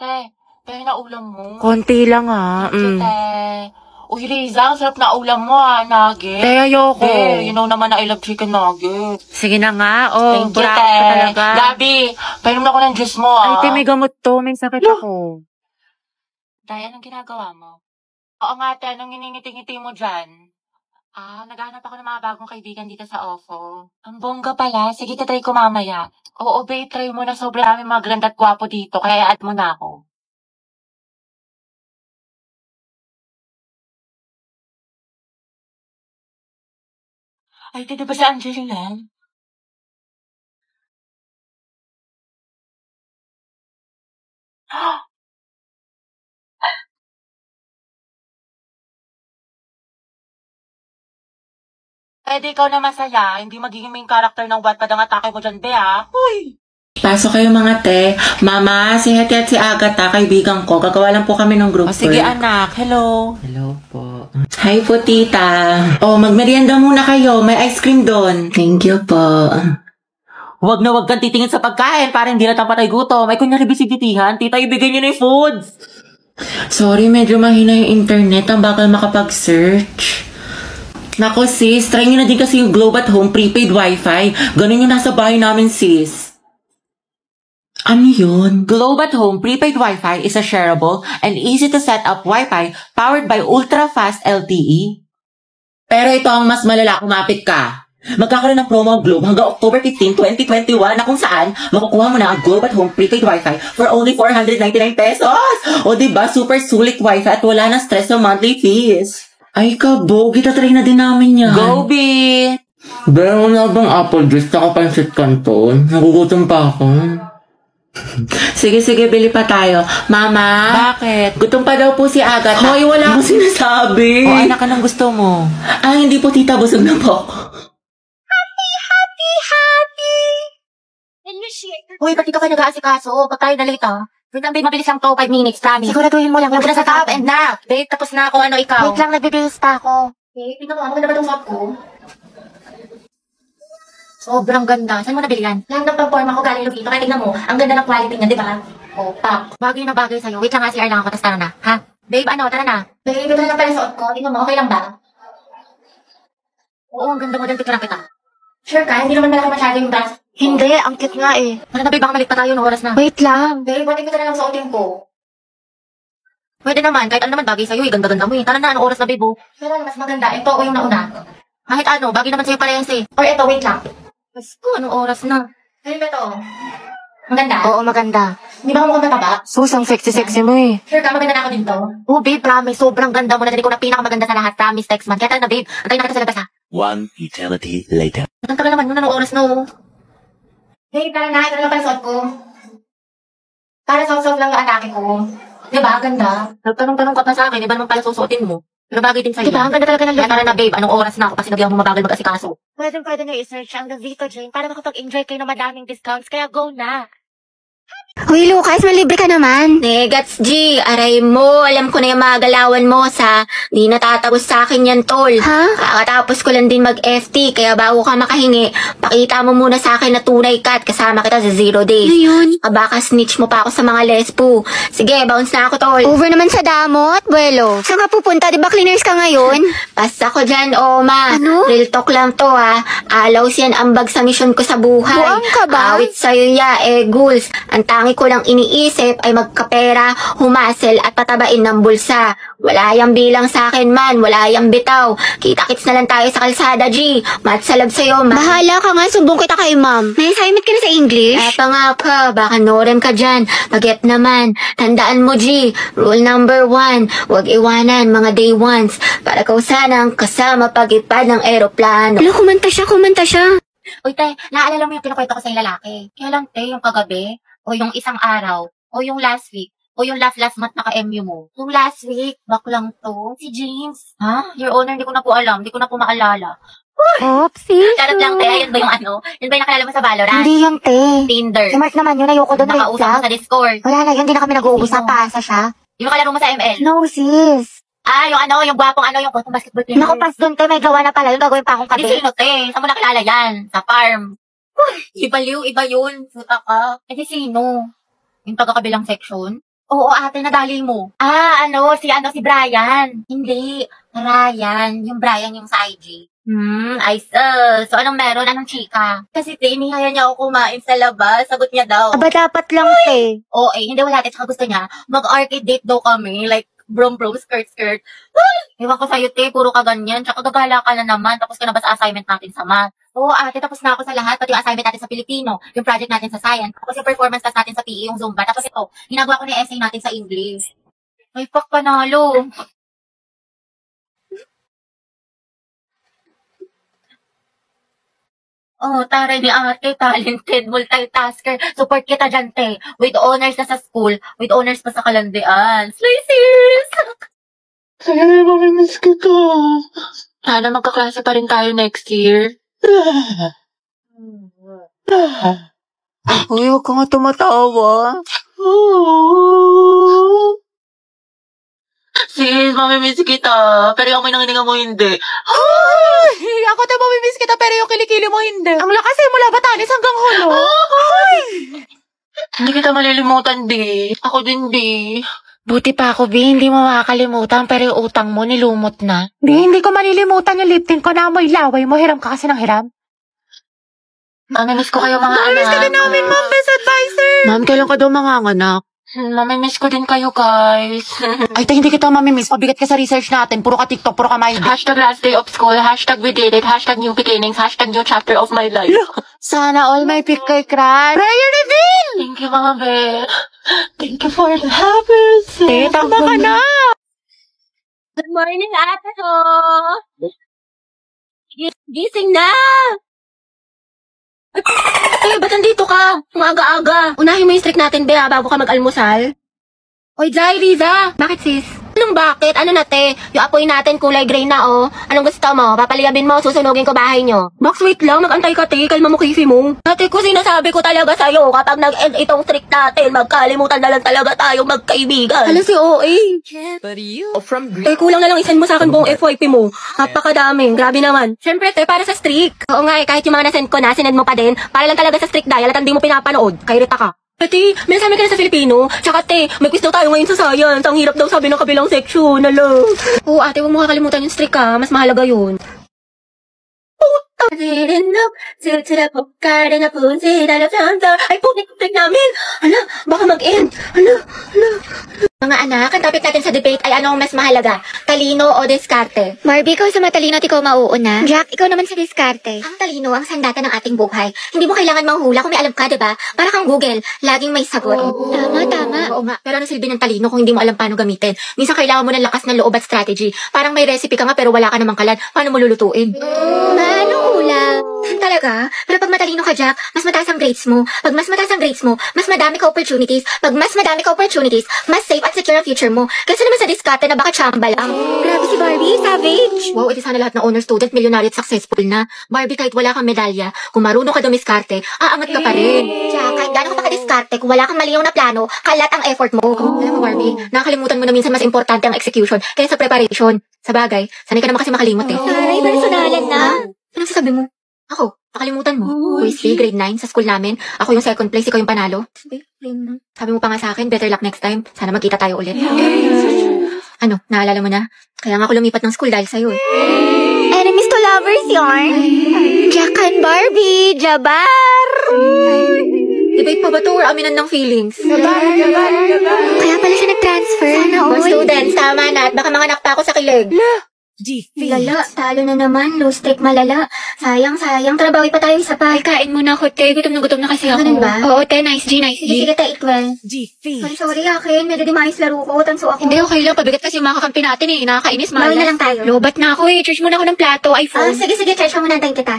Te, na ulam mo. Konti lang ha. Uy, Riza, ang sarap na ulam mo nugget. Te, ayoko. You know naman na I love chicken nugget. Sige na nga, Thank you, te. talaga. Gabi, painom na ako ng juice mo, Ay, te, may gamot to. May sakit ako. Day, anong ginagawa mo? Oo nga, te, anong iningiti-ngiti mo dyan? Naghahanap ako ng mga bagong kaibigan dito sa OFO. Ang bongga pala. Sige, tatry ko mamaya. Oo, babe, try mo na sobrang dami mga ganda at gwapo dito, kaya add mo na ako. Ay, di ba si Angelina? Di ikaw na masaya. Hindi magiging main character ng Wattpad ang atake mo dyan, be, Uy! Pasok kayo mga te. Mama, si Hetty at si Agatha, kaibigan ko. Gagawa lang po kami ng group sige, work. anak. Hello. Hello po. Hi po, tita. Magmerienda muna kayo. May ice cream doon. Thank you po. Huwag na huwag kang titingin sa pagkain para hindi na patay gutom. May kunyari bisibitihan. Tita, ibigay niyo na yung foods. Sorry, medyo mahina yung internet. Ang bakal makapag-search. Nako sis, try nyo na din kasi yung Globe at Home prepaid wifi. Ganun yung nasa bahay namin sis. Ano yun? Globe at Home prepaid Wi-Fi is a shareable and easy to set up Wi-Fi powered by ultra-fast LTE. Pero ito ang mas malala, kumapit ka. Magkakaroon ng promo ang Globe hanggang October 15, 2021 na kung saan makukuha mo na ang Globe at Home prepaid Wi-Fi for only 499 pesos. O diba, super sulit Wi-Fi at wala na stress sa monthly fees. Ay kabog, itatry na din namin yan. Go, B! Meron na bang apple juice tsaka pansit canton? Nagugutom pa ako. Sige, bili pa tayo. Mama? Bakit? Gutom pa daw po si Agatha. Hoy, wala akong sinasabi. O anak, anong gusto mo? Hindi po tita, busog na po ako. Happy! Uy, ba't dito ka nag-aasikaso? Pag tayo na late, Wait lang, babe, mabilis lang to, 5 minutes, promise. Siguraduhin mo lang, huwag na sa top and na. Babe, tapos na ako, ikaw? Wait lang, nagbibihis pa ako. Babe, tingnan mo, maganda ba itong suot ko? Sobrang ganda. Saan mo nabili yan? Lang ng pang-forma ko galing Lugito, kaya tingnan mo, ang ganda ng quality niya, di ba? Pak. Bagay na bagay sa'yo. Wait lang nga, CR lang ako, tapos tara na, ha? Babe, tara na. Babe, ito na lang pala suot ko. Tingnan mo, okay lang ba? Oo, ang ganda mo din, picture kita. Sure ka? Hindi naman malaki masyado yung brass. Hindi, ang cute nga eh. Ano na, babe, baka malit pa tayo ng oras na. Wait lang. Babe, pwede ko na lang suotin ko. Pwede naman, kahit ano naman bagay sa'yo eh. Ganda-ganda mo eh. Tara na, anong oras na, babe, Pero mas maganda, ito o yung nauna. Kahit ano, bagay naman sa'yo parehas eh. Or ito, wait lang. Mas ko, anong oras na? Sa'yo ba ito? Maganda? Oo, maganda. Di ba mukhang mataba? Ang sexy mo eh. Sure ka, maganda na ako dito? Oo, babe, promise. Sobrang ganda mo na. Dali ko na pinakamaganda sa lahat. Promise, text man. Kaya tara na, babe. Antayin na kita sa labas, ha? One eternity later. Ang tagal naman, anong oras na, Babe, tara na. Ito na lang pala suot ko. Para soft-soft lang yung anake ko. Diba? Ganda. Nagtanong-tanong ka pa sa akin, iba naman pala susuotin mo. Pero bagay din sa'yo. Diba? Ang ganda talaga ng look. Kaya tara na, babe. Anong oras na ako kasi nagyang mo mabagal mag-asikaso. Pwede nyo i-search ang Vito Jane para makapag-enjoy kayo ng madaming discounts. Kaya go na. Uy, Lucas, malibre ka naman. Gats G, aray mo. Alam ko na yung mga galawan mo sa di natatagos sa akin yan, tol. Ha? Kakatapos ko lang din mag-FT, kaya bago ka makahingi, pakita mo muna sa akin na tunay ka at kasama kita sa 0 days. Ano yun? Baka snitch mo pa ako sa mga lespo. Sige, bounce na ako, tol. Over naman sa damot, buwelo. Saan ka pupunta? Di ba cleaners ka ngayon? Basta ko dyan, Oma. Ano? Real talk lang to, ha. Alaws yan ambag sa misyon ko sa buhay. Buang ka ba? Awit sa'yo ya, Guls. Ang tangi ko lang iniisip ay magkapera, humasel at patabain ng bulsa. Wala yang bilang sa akin man, wala yang bitaw. Kita-kits na lang tayo sa kalsada, G. Matsalag sa'yo, ma. Bahala ka nga, sumbong kita kay ma'am. May assignment ka na sa English? Eto nga ka, baka norem ka dyan. Paget naman. Tandaan mo, G. Rule number 1, huwag iwanan mga day ones. Para kausanang kasama pag-ipad ng eroplano. Ano, kumanta siya. Uy, te, naalala mo yung kinukwento ko sa lalaki? Kaya lang, te, yung kagabi, o yung isang araw, o yung last week, o yung last month naka-MU mo. Yung last week, baklang to, si James. Ha? Your Honor, hindi ko na po alam, hindi ko na po maalala. Oopsie. Charot lang, te, yun ba yung Yun ba yung nakilala mo sa Valorant? Hindi yung te. Tinder. Si Mark naman yun, ayoko doon, red Nakausap mo flag. sa Discord. Wala na yun, hindi na kami nag-uusap, Sino? paasa siya. Yung nakalaro mo sa ML. No, sis. Yung gwapong yung gwapong basketball player. Naku, pas doon te, may gawa na pala yun, gagawin pa akong Hindi kape. sino, te? Saan mo nakilala yan? Sa farm. Iba yun. Puta ka. Hindi sino? Yung taga-kabilang section? Oo, ate, nadali mo. Si Brian. Hindi, Ryan. Yung Brian yung sa IG. So anong meron? Anong chika? Kasi inihaya niya ako kumain sa labas. Sagot niya daw. Aba, dapat lang, te. Oo, hindi wala. Tsaka gusto niya, mag-arcade date daw kami. Like, brom, skirt. Ewan ko sa'yo, te, puro ka ganyan. Tsaka gagala ka na naman. Tapos ka na ba sa assignment natin sa math? Oo, ate, tapos na ako sa lahat. Pati yung assignment natin sa Filipino, yung project natin sa science, tapos yung performance test natin sa PE, yung Zumba. Tapos ito, ginagawa ko na yung essay natin sa English. Ay, panalo. Oh, taray ni ate, talented, multitasker. Support kita dyan, te. With honors na sa school, with honors pa sa kalandian. Slay, sis! Ay, mamimiss kita. Sana magkaklase pa rin tayo next year. Uy, huwag ka nga tumatawa. Sis, mamimiss kita. Pero yung may nangininga mo hindi. Ako tayo mamimiss kita pero yung kilikili mo hindi. Ang lakas eh, mula Batanes hanggang Hulo. Hindi kita malilimutan, di. Ako din, di. Buti pa ako, Bi, hindi mo makakalimutan pero yung utang mo nilumot na. Hindi ko malilimutan yung lip tint ko na amoy laway mo. Hiram ka kasi ng hiram. Mamimiss ko kayo, mga anak. Mamimiss ka din namin, Ma'am, best advisor. Ma'am, kailan ka daw manganganak? Mamimiss ko din kayo, guys. Ay, hindi kita mamimiss. Pabigat ka sa research natin. Puro ka TikTok, puro ka my day. Hashtag last day of school, hashtag we did it, hashtag new beginnings, hashtag new chapter of my life. Sana all may pick kay crush. Prayer reveal! Thank you, mga be. Thank you for the happiness. Tama ka na! Good morning, ate ko! Gising na! Ay, ba't nandito ka? Ang aga-aga. Unahin mo yung streak natin, Bea, bago ka mag-almusal. Oy, Jai, Riza! Bakit, sis? Anong bakit? Ano na, te? Yung apoy natin kulay gray na, oh. Anong gusto mo? Papaliyabin mo, susunugin ko bahay nyo. Box, wait lang. Mag-antay ka, te. Kalma mo, kisi mo. Dati ko sinasabi ko talaga sa'yo, kapag nag-end itong streak natin, magkalimutan na lang talaga tayo magkaibigan. Alam si OA. Kulang na lang isend mo sa akin buong FYP mo. Napakadami. Grabe naman. Siyempre, te, para sa streak. Oo nga, kahit yung mga nasend ko na, sinend mo pa din. Para lang talaga sa streak dial at hindi mo pinapanood. Kay Rita ka. Ate, may nasabi ka na sa Filipino. Tsaka, te, may quiz daw tayo ngayon sa science. Ang hirap daw sabi ng kabilang section. Alo. Oo, ate, huwag mo kakalimutan yung streak, ha. Mas mahalaga yun. I didn't look to the book garden of Punsi that I've done there. Ay, putik namin. Hala, baka mag-end. Hala. Mga anak, ang topic natin sa debate ay ano ang mas mahalaga? Talino o diskarte? Marby, ikaw sa matalino at ikaw mauuna. Jack, ikaw naman sa diskarte. Ang talino ang sandata ng ating buhay. Hindi mo kailangan manghula kung may alam ka, diba? Para kang Google, laging may sagot. Tama. Oo nga, pero ano silbi ng talino kung hindi mo alam paano gamitin? Minsan kailangan mo ng lakas ng loob at strategy. Parang may recipe ka nga pero wala ka namang kalan. Paano mo lulutuin? Anong ulam? Talaga? Pero pag matalino ka, Jack, mas mataas ang grades mo. Pag mas mataas ang grades mo, mas madami ka opportunities. Pag mas madami ka opportunities, mas safe at secure ang future mo. Kasi naman sa diskarte na baka chamba lang. Grabe si Barbie, savage. Wow, edi sana lahat ng honor student, milyonaryo at successful na. Barbie, kahit wala kang medalya, kung marunong ka dumiskarte, aangat ka pa rin. Jack, kahit gano'n ka pa ka-diskarte, kung wala kang maliyaw na plano, kalat ang effort mo. Alam mo, Barbie, nakakalimutan mo na minsan mas importante ang execution kaysa preparation. Sa bagay, sanay ka naman kasi makalimot eh. Aray, personalan na. Anong sasabi mo? Ako, nakalimutan mo. Quiz B, grade 9, sa school namin. Ako yung second place, ikaw yung panalo. Sabi mo pa nga sa akin, better luck next time. Sana magkita tayo ulit. Ano, naalala mo na? Kaya nga ako lumipat ng school dahil sa'yo eh. Enemies to lovers yarn. Jack and Barbie, Jabar. Debate pa ba to or aminan ng feelings? Kaya pala siya nag-transfer. Sana Mga students, tama na at baka manganak pa ako sa kilig. Lala, talo na naman. Low stake malala. Sayang. Trabawi pa tayo isa pa. Ay, kain muna ako, te. Gutom na kasi ako. Ganun ba? Oo, te. Nice G. Sige, ta, equal. Sorry, akin. Medyo di maayos laro ko. Tanso ako. Hindi, okay lang. Pabigat kasi yung mga kakampi natin eh. Nakakainis, malas. Bawal na lang tayo. Lobat na ako eh. Charge muna ako ng plato, iPhone. Sige, charge ka muna. Antayin kita.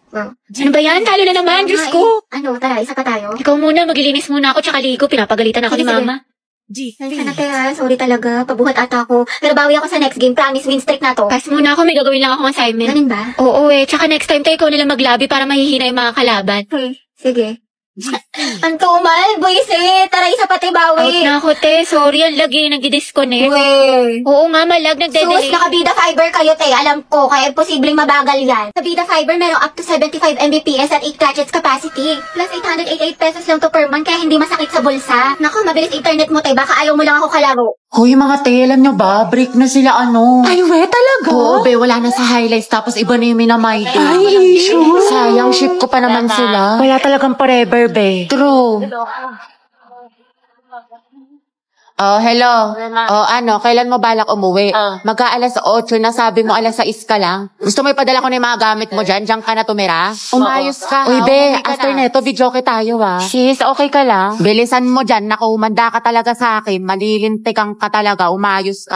Wow. Ano ba yan? Talo na naman. Diyos ko. Ano, tara, isa pa tayo. Ikaw muna. Maglilinis muna ako tsaka ligo. Pinapagalitan ako ni Sige. mama. Sana tayo, sorry talaga. Pabuhat ata ako. Pero bawi ako sa next game. Promise, win streak na to. Pass muna ako. May gagawin lang akong assignment. Ganun ba? Oo eh. Tsaka next time tayo ikaw nalang maglabi para mahihina yung mga kalaban. Okay, sige. Ang tumal, buwisit. Tara, isa pati Out bawi. na ako, te. Sorry, ang lagi. Nag-disconnect. Uwe. Oo nga, malag. Sus, Nagde-delay. naka-Bida Fiber kayo, te. Alam ko, kaya posibleng mabagal yan. Sa Bida Fiber, meron up to 75 Mbps at 8 gadgets capacity. Plus 888 pesos lang to per month, kaya hindi masakit sa bulsa. Naku, mabilis internet mo, te. Baka ayaw mo lang ako kalaro. Hoy, mga te, alam nyo ba? Break na sila Ay, we, talaga? Oo, be, wala na sa highlights, tapos iba na yung minamay day. Ay, issue. Sayang, ship ko pa naman sila. Wala talagang forever, be. True. Oh, hello. Oh, ano, kailan mo balak umuwi? Magka-alas 8 na, sabi mo alas 6 ka lang. Gusto mo ipadala ko na yung mga gamit mo dyan? Diyan ka na tumira? Umayos ka. Uy, be, after neto, video tayo, Sis, okay ka lang? Bilisan mo dyan, naku, humanda ka talaga sa akin. Malilintikan ka talaga, umayos ka.